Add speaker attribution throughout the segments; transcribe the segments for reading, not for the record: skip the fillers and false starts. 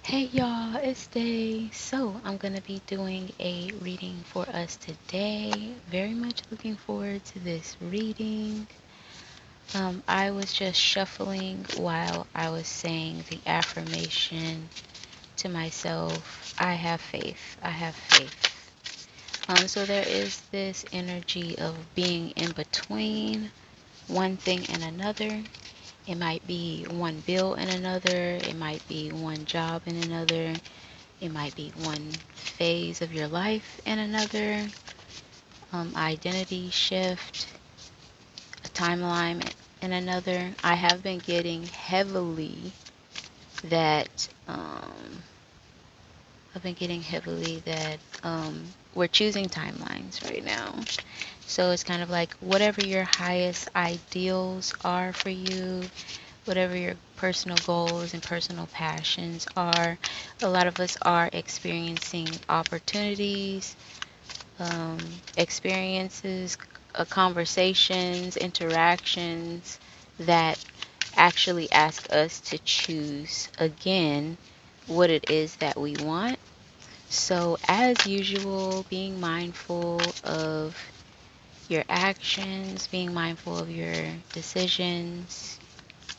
Speaker 1: Hey y'all, it's Day. So, I'm going to be doing a reading for us today. Very much looking forward to this reading. I was just shuffling while I was saying the affirmation to myself. I have faith. I have faith. So, there is this energy of being in between one thing and another. It might be one bill and another. It might be one job and another. It might be one phase of your life and another, identity shift, a timeline and another. I have been getting heavily that we're choosing timelines right now. So it's kind of like whatever your highest ideals are for you, whatever your personal goals and personal passions are. A lot of us are experiencing opportunities, um, experiences, conversations, interactions that actually ask us to choose again what it is that we want. So, as usual, being mindful of your actions, being mindful of your decisions,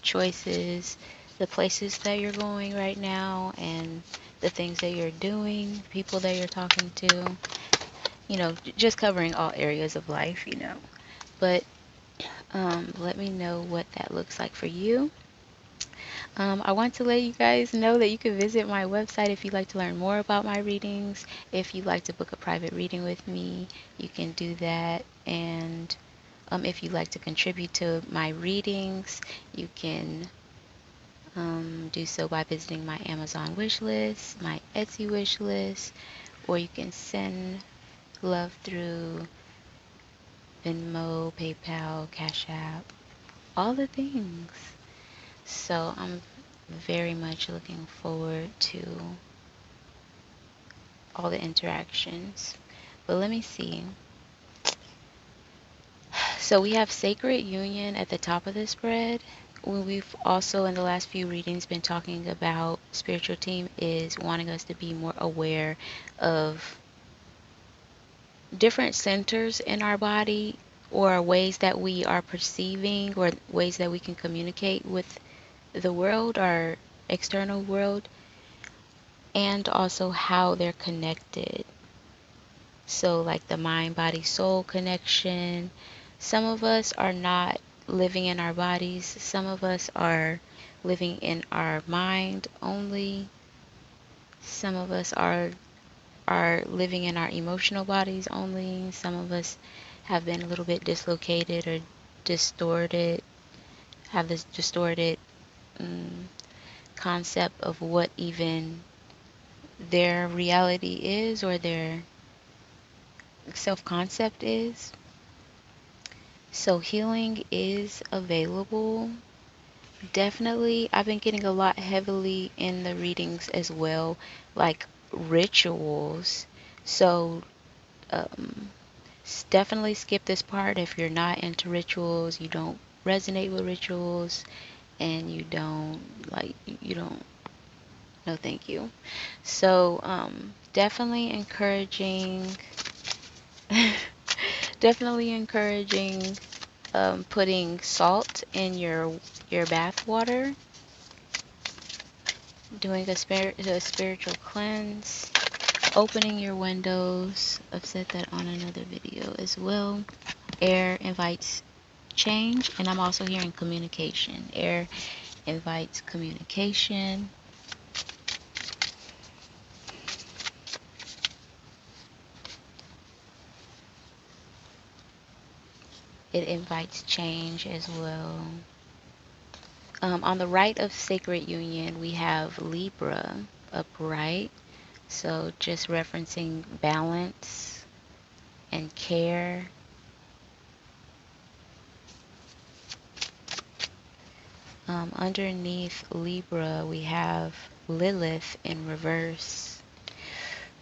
Speaker 1: choices, the places that you're going right now, and the things that you're doing, people that you're talking to, just covering all areas of life. But let me know what that looks like for you. I want to let you guys know that you can visit my website if you'd like to learn more about my readings. If you'd like to book a private reading with me, you can do that. And if you'd like to contribute to my readings, you can do so by visiting my Amazon wish list, my Etsy wish list, or you can send love through Venmo, PayPal, Cash App, all the things. So I'm very much looking forward to all the interactions. But let me see. So we have Sacred Union at the top of the spread. We've also in the last few readings been talking about spiritual team is wanting us to be more aware of different centers in our body or ways that we are perceiving or ways that we can communicate with the world, our external world, and also how they're connected. So, like the mind, body, soul connection. Some of us are not living in our bodies, some of us are living in our mind only. Some of us are living in our emotional bodies only. Some of us have been a little bit dislocated or distorted, have this distorted concept of what even their reality is or their self concept is. So, healing is available. Definitely, I've been getting a lot heavily in the readings as well, like rituals. So, um, definitely skip this part if you're not into rituals, you don't resonate with rituals, and you don't, no, thank you. So, definitely encouraging, definitely encouraging putting salt in your bath water, doing a spiritual cleanse, opening your windows. I've said that on another video as well. Air invites change, and I'm also hearing communication. Air invites communication. It invites change as well. On the right of Sacred Union, we have Libra upright. So just referencing balance and care. Underneath Libra, we have Lilith in reverse.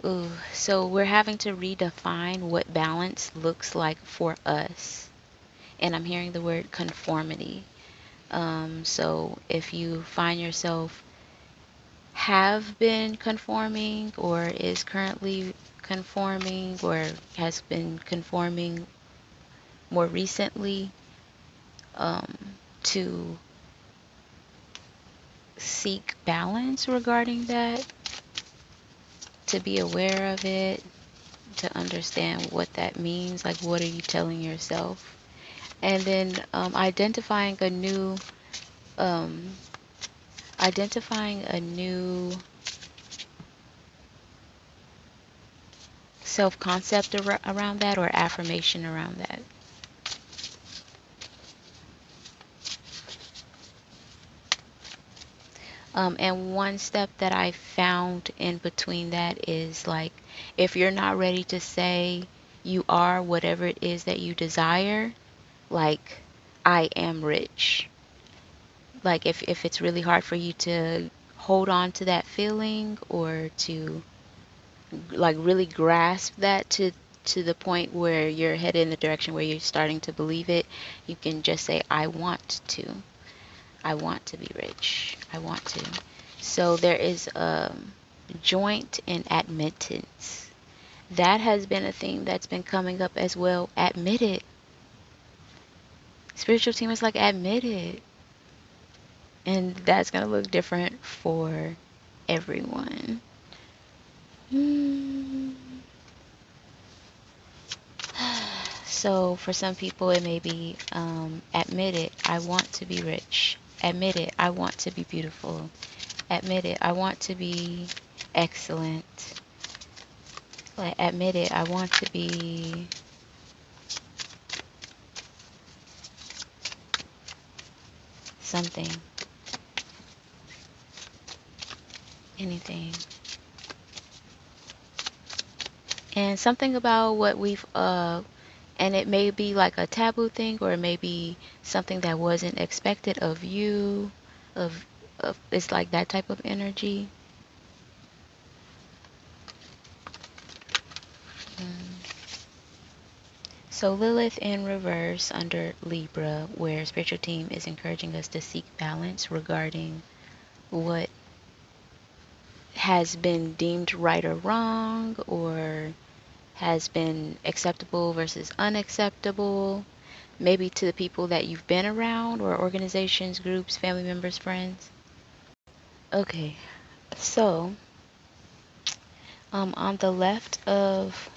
Speaker 1: Ooh, so we're having to redefine what balance looks like for us. And I'm hearing the word conformity. So if you find yourself have been conforming or is currently conforming or has been conforming more recently, um, to seek balance regarding that, to be aware of it, to understand what that means, like what are you telling yourself, and then um, identifying a new self-concept around that, or affirmation around that. And one step that I found in between that is like, if you're not ready to say you are whatever it is that you desire, like, I am rich. Like, if it's really hard for you to hold on to that feeling, or to like really grasp that to the point where you're headed in the direction where you're starting to believe it, you can just say, I want to. I want to be rich. I want to. So there is joint and admittance. That has been a theme that's been coming up as well. Admit it. Spiritual team is like, admit it. And that's going to look different for everyone. So for some people, it may be admit it, I want to be rich. Admit it, I want to be beautiful. Admit it, I want to be excellent. Like, admit it, I want to be something, anything. And something about what we've and it may be like a taboo thing, or it may be something that wasn't expected of you, of it's like that type of energy. So Lilith in reverse under Libra, where spiritual team is encouraging us to seek balance regarding what has been deemed right or wrong, or has been acceptable versus unacceptable, maybe to the people that you've been around, or organizations, groups, family members, friends. Okay, so on the left of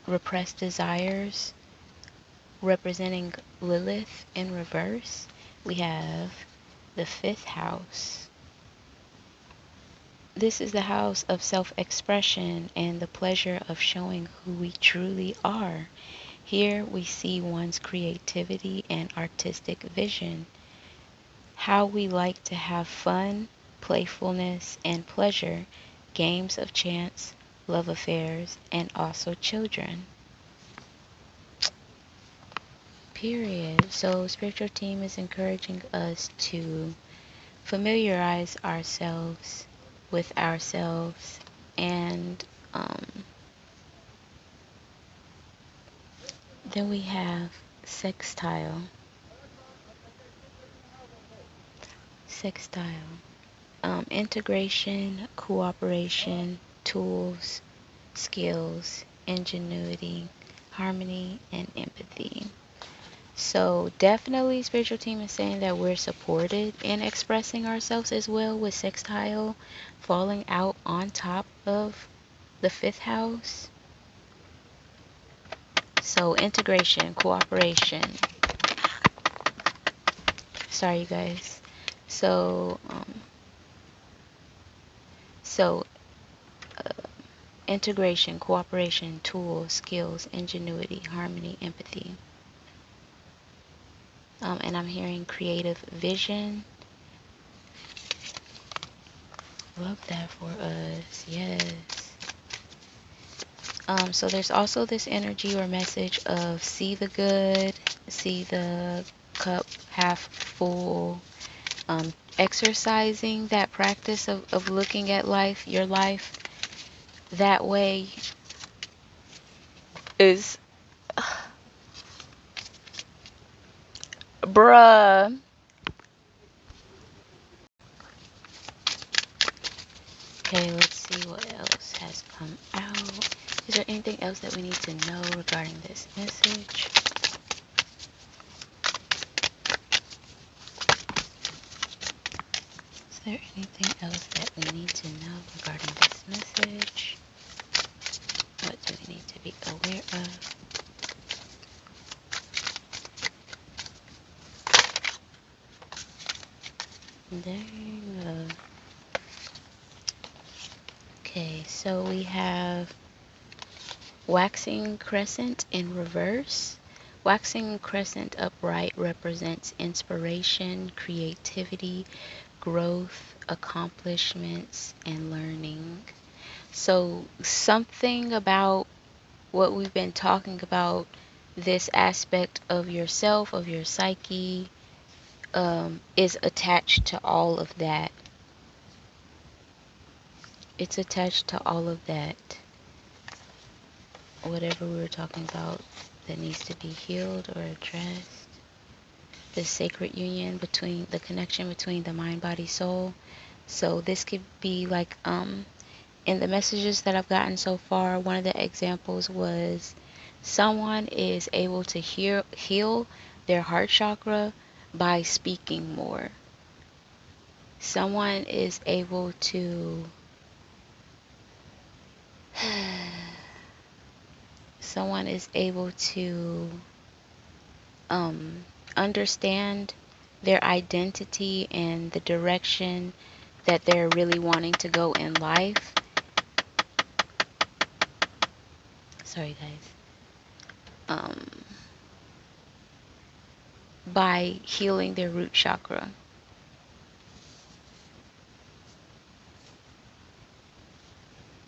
Speaker 1: repressed desires, representing Lilith in reverse, we have the fifth house. This is the house of self-expression and the pleasure of showing who we truly are. Here we see one's creativity and artistic vision, how we like to have fun, playfulness, and pleasure, games of chance, love affairs, and also children. Period. So spiritual team is encouraging us to familiarize ourselves with ourselves, and then we have sextile. Integration, cooperation, tools, skills, ingenuity, harmony, and empathy. So definitely spiritual team is saying that we're supported in expressing ourselves as well, with sextile falling out on top of the fifth house. So integration, cooperation. Sorry, you guys. So, integration, cooperation, tools, skills, ingenuity, harmony, empathy. And I'm hearing creative vision. Love that for us. Yes. So there's also this energy or message of see the good, see the cup half full, exercising that practice of looking at life, your life, that way is, bruh, Okay, let's see what else has come out. Is there anything else that we need to know regarding this message? Is there anything else that we need to know regarding this message? What do we need to be aware of? There you go. Okay, so we have waxing crescent in reverse. Waxing crescent upright represents inspiration, creativity, growth, accomplishments, and learning. So something about what we've been talking about, this aspect of yourself, of your psyche, is attached to all of that. It's attached to all of that. Whatever we were talking about that needs to be healed or addressed. The sacred union between the connection between the mind, body, soul. So this could be like in the messages that I've gotten so far, one of the examples was someone is able to heal their heart chakra by speaking more. Someone is able to someone is able to understand their identity and the direction that they're really wanting to go in life. Sorry, guys. By healing their root chakra.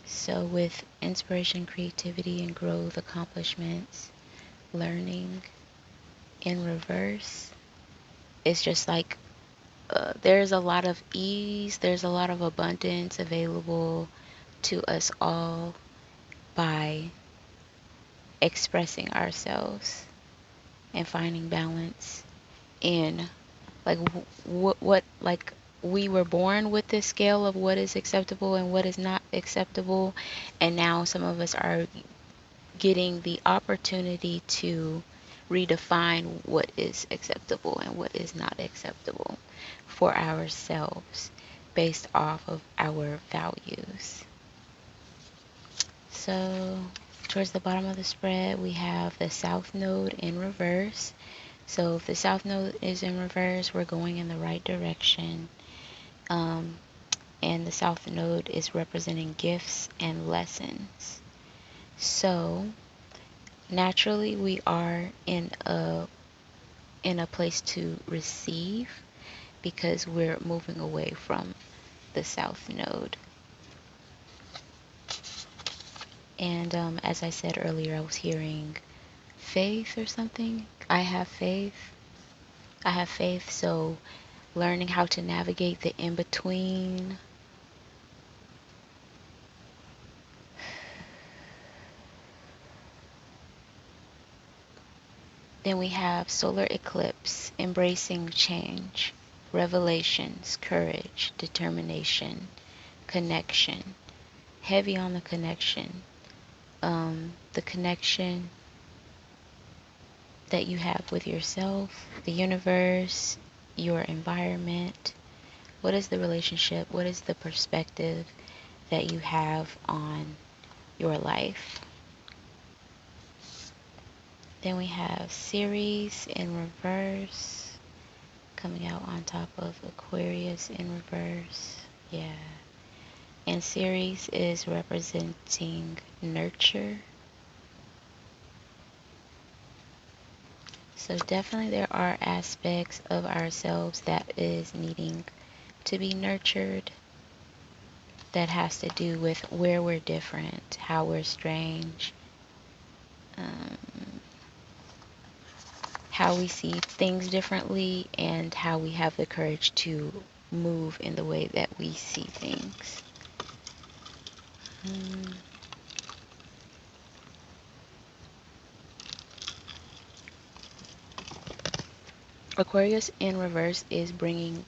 Speaker 1: So with inspiration, creativity, and growth, accomplishments, learning in reverse, it's just like there's a lot of ease, there's a lot of abundance available to us all by expressing ourselves and finding balance in like what like we were born with this scale of what is acceptable and what is not acceptable, and now some of us are getting the opportunity to redefine what is acceptable and what is not acceptable for ourselves based off of our values. So towards the bottom of the spread, we have the south node in reverse. So if the south node is in reverse, we're going in the right direction. And the south node is representing gifts and lessons. So naturally we are in a place to receive because we're moving away from the south node. And as I said earlier, I was hearing faith or something. I have faith. I have faith. So learning how to navigate the in-between. Then we have solar eclipse, embracing change, revelations, courage, determination, connection. Heavy on the connection. The connection that you have with yourself, the universe, your environment. What is the relationship? What is the perspective that you have on your life? Then we have Ceres in reverse, coming out on top of Aquarius in reverse. Yeah. And Ceres is representing nurture. So definitely there are aspects of ourselves that is needing to be nurtured. That has to do with where we're different, how we're strange, how we see things differently, and how we have the courage to move in the way that we see things. Aquarius in reverse is bringing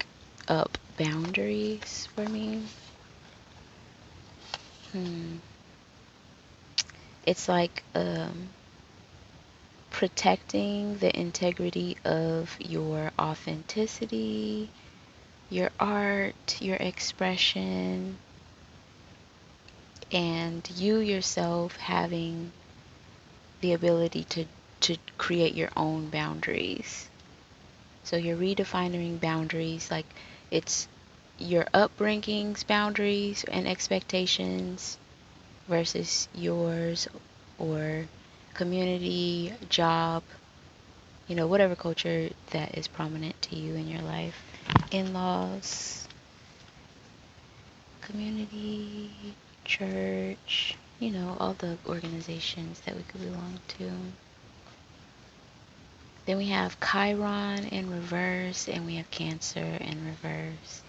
Speaker 1: up boundaries for me. Hmm. It's like protecting the integrity of your authenticity, your art, your expression, and you yourself having the ability to create your own boundaries. So you're redefining boundaries, like it's your upbringing's boundaries and expectations versus yours, or community, job, whatever culture that is prominent to you in your life. In-laws, community, church, all the organizations that we could belong to. Then we have Chiron in reverse, and we have Cancer in reverse.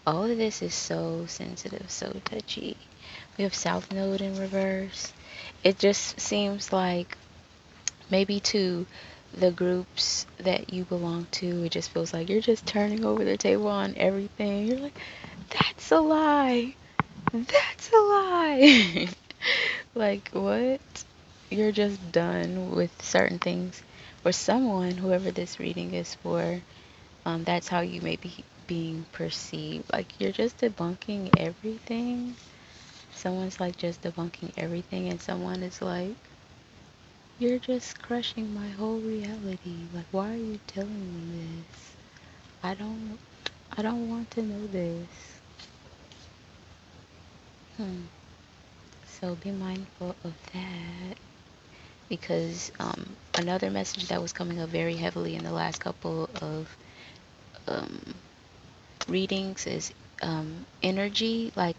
Speaker 1: All of this is so sensitive, so touchy. We have South Node in reverse. It just seems like maybe to the groups that you belong to, it just feels like you're just turning over the table on everything. You're like, that's a lie. That's a lie. Like, what? You're just done with certain things. For someone, whoever this reading is for, that's how you may be being perceived. Like, you're just debunking everything. Someone's like just debunking everything, and someone is like, you're just crushing my whole reality. Like, why are you telling me this? I don't want to know this. So be mindful of that, because another message that was coming up very heavily in the last couple of um, readings is energy. Like,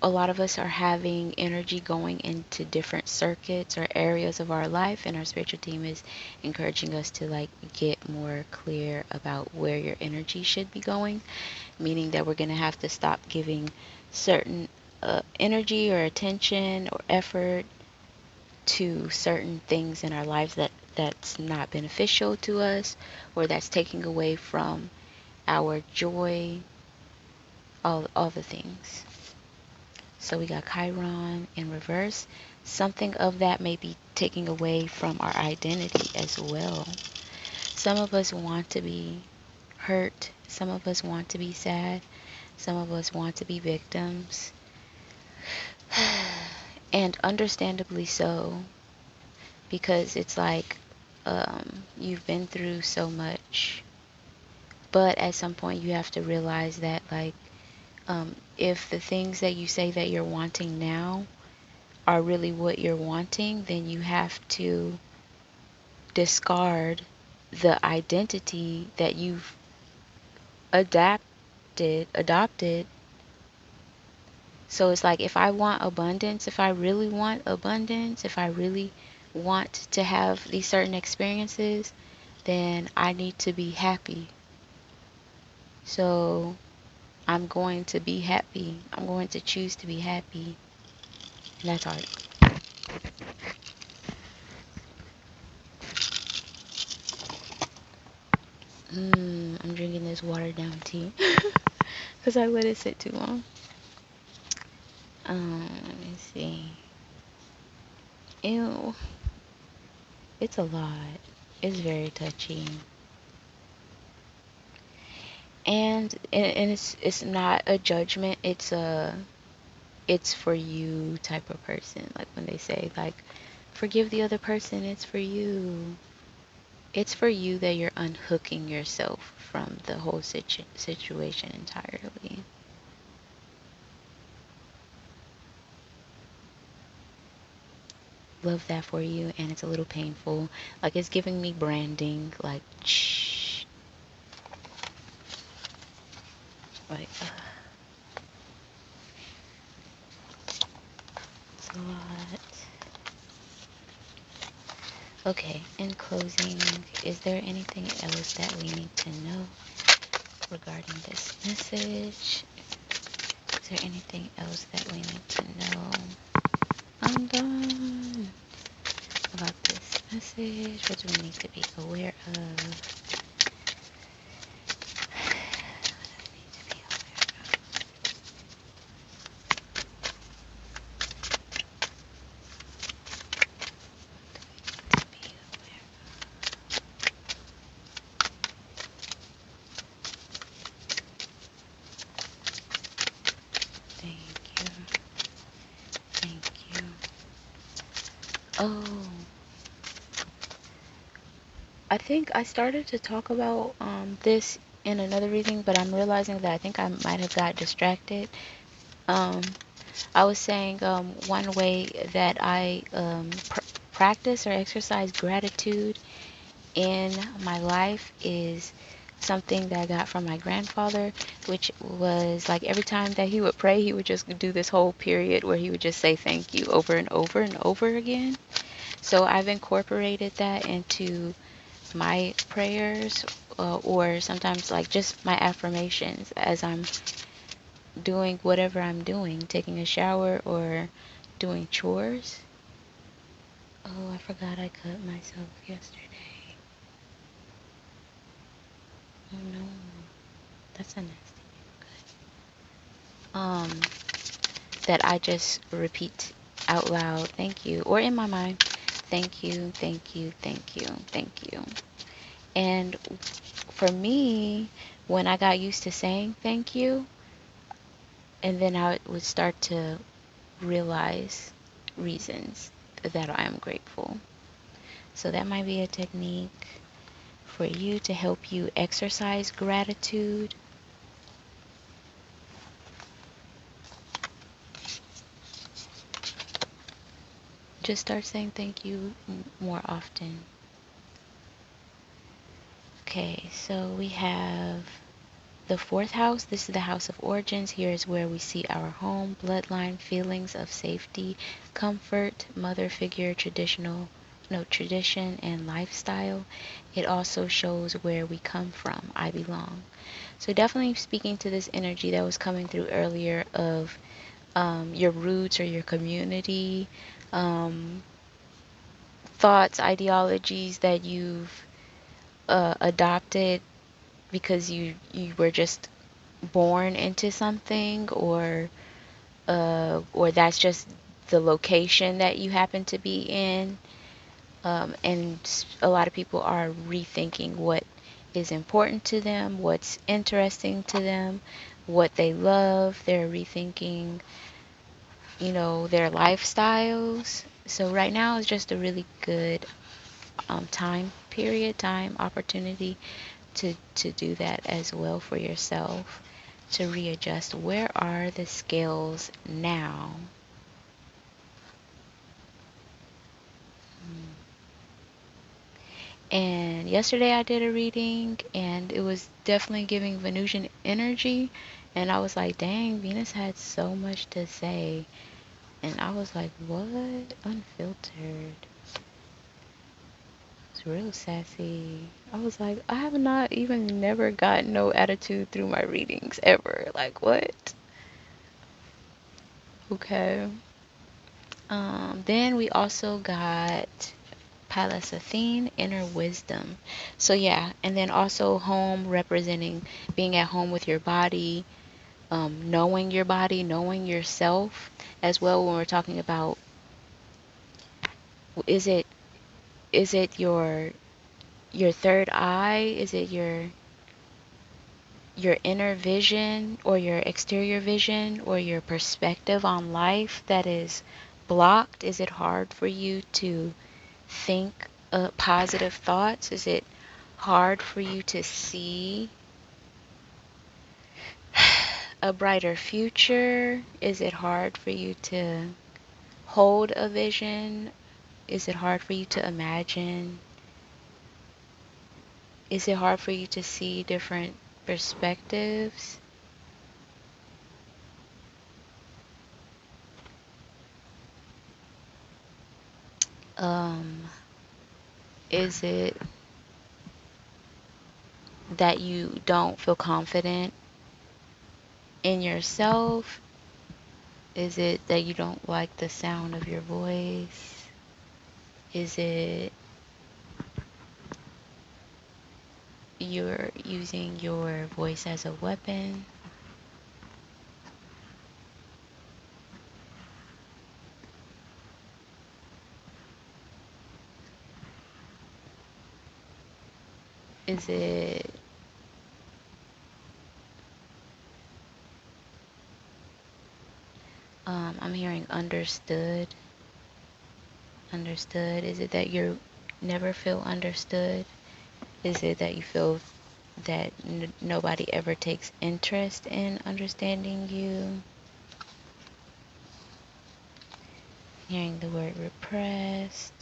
Speaker 1: a lot of us are having energy going into different circuits or areas of our life, and our spiritual team is encouraging us to like get more clear about where your energy should be going, meaning that we're going to have to stop giving certain energy or attention or effort to certain things in our lives that's not beneficial to us, or that's taking away from our joy, all the things. So we got Chiron in reverse. Something of that may be taking away from our identity as well. Some of us want to be hurt. Some of us want to be sad. Some of us want to be victims. And understandably so, because it's like you've been through so much. But at some point you have to realize that, like, if the things that you say that you're wanting now are really what you're wanting, then you have to discard the identity that you've adopted. So it's like, if I want abundance, if I really want abundance, if I really want to have these certain experiences, then I need to be happy. So I'm going to be happy. I'm going to choose to be happy. And that's hard. I'm drinking this watered down tea because I let it sit too long. Let me see. Ew. It's a lot. It's very touchy. And it's not a judgment. It's for you type of person. Like when they say like, forgive the other person, it's for you. It's for you that you're unhooking yourself from the whole situation entirely. Love that for you, and it's a little painful. Like, it's giving me branding, like, shh. Like, it's a lot. Okay, in closing, is there anything else that we need to know regarding this message? Is there anything else that we need to know? I'm done about this message. What do we need to be aware of? Oh, I think I started to talk about this in another reading, but I'm realizing that I think I might have got distracted. Um, I was saying one way that I practice or exercise gratitude in my life is something that I got from my grandfather, which was like every time that he would pray, he would just do this whole period where he would just say thank you over and over and over again. So I've incorporated that into my prayers, or sometimes like just my affirmations as I'm doing whatever I'm doing, taking a shower or doing chores. Oh, I forgot I cut myself yesterday. Oh no, that's a nasty cut. That I just repeat out loud, thank you, or in my mind, thank you, thank you, thank you, thank you. And for me, when I got used to saying thank you, and then I would start to realize reasons that I am grateful. So that might be a technique for you to help you exercise gratitude. Just start saying thank you more often. Okay, so we have the fourth house. This is the house of origins. Here is where we see our home, bloodline, feelings of safety, comfort, mother figure, tradition and lifestyle. It also shows where we come from. I belong. So definitely speaking to this energy that was coming through earlier of your roots or your community, um, thoughts, ideologies that you've adopted because you were just born into something, or that's just the location that you happen to be in. And a lot of people are rethinking what is important to them, what's interesting to them, what they love. They're rethinking, their lifestyles. So right now is just a really good time opportunity to do that as well for yourself, to readjust. Where are the scales now? And yesterday I did a reading and it was definitely giving Venusian energy. And I was like, dang, Venus had so much to say. And I was like, what? Unfiltered. It's real sassy. I was like, I have not even never got no attitude through my readings ever. Like, what? Okay. Then we also got Palace Athene, inner wisdom. So yeah, and then also home representing being at home with your body, knowing your body, knowing yourself as well. When we're talking about, is it your third eye? Is it your inner vision or your exterior vision or your perspective on life that is blocked? Is it hard for you to think positive thoughts? Is it hard for you to see a brighter future? Is it hard for you to hold a vision? Is it hard for you to imagine? Is it hard for you to see different perspectives? Um, is it that you don't feel confident in yourself? Is it that you don't like the sound of your voice? Is it you're using your voice as a weapon? Is it I'm hearing understood. Understood? Is it that you never feel understood? Is it that you feel that nobody ever takes interest in understanding you? Hearing the word repressed.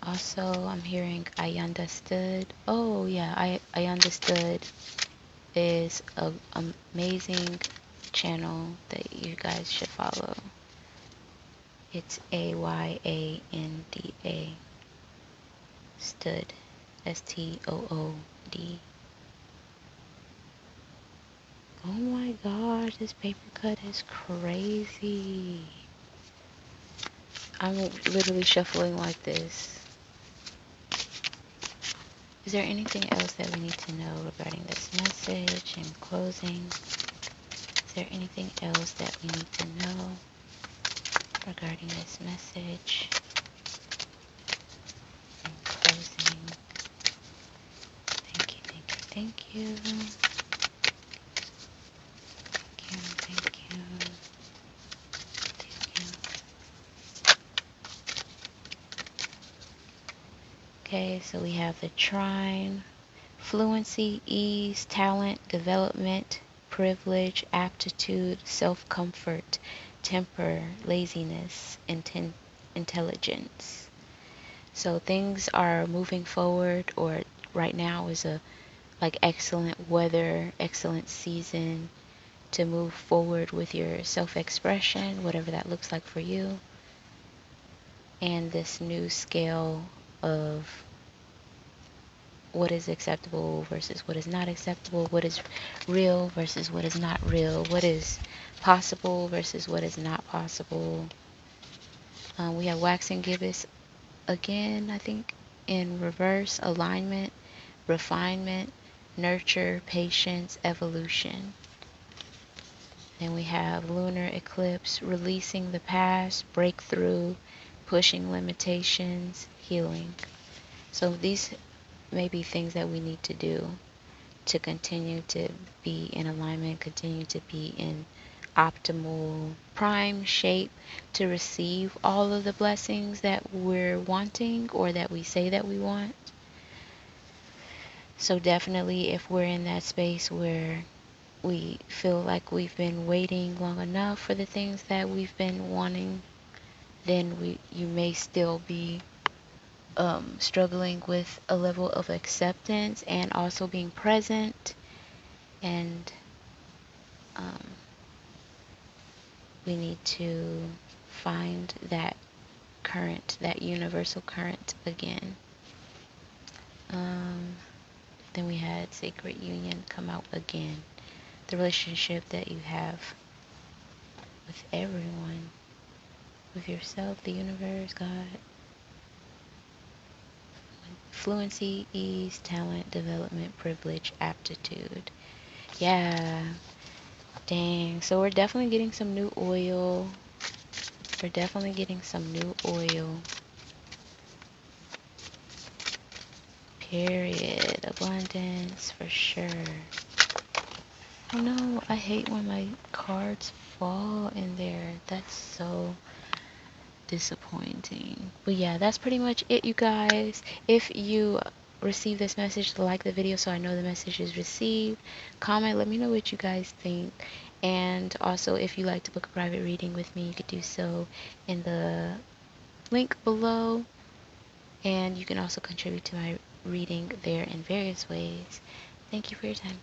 Speaker 1: Also, I'm hearing I understood. Oh, yeah, I understood is a amazing channel that you guys should follow. It's AYANDA. Stood. STOOD. Oh my gosh, this paper cut is crazy. I'm literally shuffling like this. Is there anything else that we need to know regarding this message in closing? Is there anything else that we need to know regarding this message in closing? Thank you, thank you, thank you. Thank you, thank you. Thank you. Okay, so we have the trine. Fluency, ease, talent, development, privilege, aptitude, self-comfort, temper, laziness, intelligence. So things are moving forward, or right now is a like excellent weather, excellent season to move forward with your self-expression, whatever that looks like for you. And this new scale of what is acceptable versus what is not acceptable, what is real versus what is not real, what is possible versus what is not possible. We have wax and gibbous again, I think, in reverse: alignment, refinement, nurture, patience, evolution. Then we have lunar eclipse, releasing the past, breakthrough, pushing limitations, healing. So these may be things that we need to do to continue to be in alignment, continue to be in optimal prime shape to receive all of the blessings that we're wanting or that we say that we want. So definitely if we're in that space where we feel like we've been waiting long enough for the things that we've been wanting, then you may still be struggling with a level of acceptance and also being present. And we need to find that current, that universal current again. Then we had sacred union come out again. The relationship that you have with everyone, with yourself, the universe, God. Fluency, ease, talent, development, privilege, aptitude. Yeah. Dang. So we're definitely getting some new oil. We're definitely getting some new oil. Period. Abundance for sure. Oh no, I hate when my cards fall in there. That's so disappointing. But yeah, that's pretty much it, you guys. If you receive this message, like the video so I know the message is received. Comment, let me know what you guys think. And also, if you like to book a private reading with me, you could do so in the link below. And you can also contribute to my reading there in various ways. Thank you for your time.